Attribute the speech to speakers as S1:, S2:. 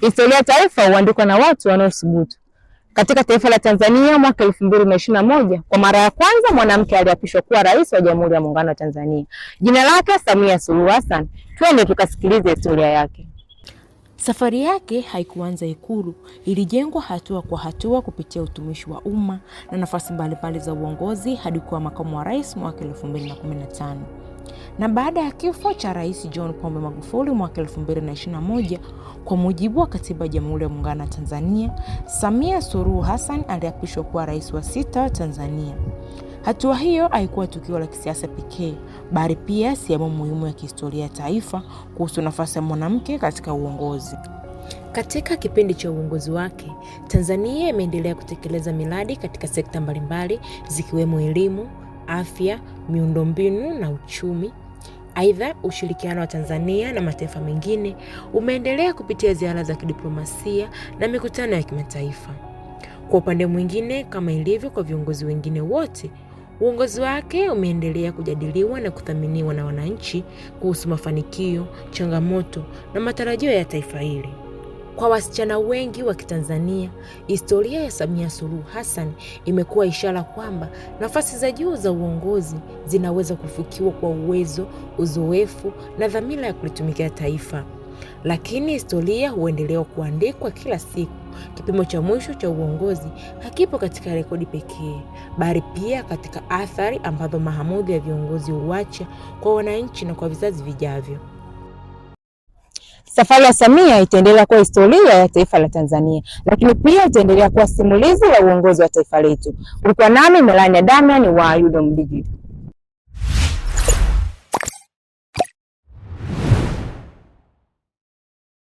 S1: Historia ya taifa huandikwa na watu wanaothubutu. Katika taifa la Tanzania mwaka 2021, kwa mara ya kwanza mwanamke aliapishwa kuwa rais wa Jamhuri ya Muungano wa Tanzania. Jina lake Samia Suluhu Hassan. Twende tukasikilize historia yake.
S2: Safari yake haikuanza Ikulu, ilijengwa hatua kwa hatua kupitia utumishi wa umma na nafasi mbalimbali za uongozi hadi kuwa makamu wa rais mwaka 2015. Na baada ya kifo cha Rais John Pombe Magufuli mwaka 2021, kwa mujibu wa Katiba ya Jamhuri ya Muungano wa Tanzania, Samia Suluhu Hassan aliapishwa kuwa rais wa 6 wa Tanzania. Hatua hiyo haikuwa tukio la kisiasa pekee, bali pia sehemu muhimu ya kihistoria ya taifa kuhusu nafasi ya mwanamke katika uongozi. Katika kipindi cha uongozi wake, Tanzania imeendelea kutekeleza miradi katika sekta mbalimbali zikiwemo elimu, afya, miundombinu na uchumi. Aidha, ushirikiano wa Tanzania na mataifa mengine umeendelea kupitia ziara za kidiplomasia na mikutano ya kimataifa. Kwa upande mwingine, kama ilivyo kwa viongozi wengine wote, uongozi wake umeendelea kujadiliwa na kuthaminiwa na wananchi kuhusu mafanikio, changamoto na matarajio ya taifa hili. Kwa wasichana wengi wa Kitanzania, historia ya Samia Suluhu Hassan imekuwa ishara kwamba nafasi za juu za uongozi zinaweza kufikiwa kwa uwezo, uzoefu na dhamira ya kulitumikia taifa. Lakini historia huendelea kuandikwa kila siku. Kipimo cha mwisho cha uongozi hakipo katika rekodi pekee, bali pia katika athari ambazo maamuzi ya viongozi huacha kwa wananchi na kwa vizazi vijavyo.
S1: Safari ya Samia itaendelea kuwa historia ya taifa la Tanzania, lakini pia itaendelea kuwa simulizi la uongozi wa taifa letu. Ulikuwa nami Melania Damian wa UDOM Digital.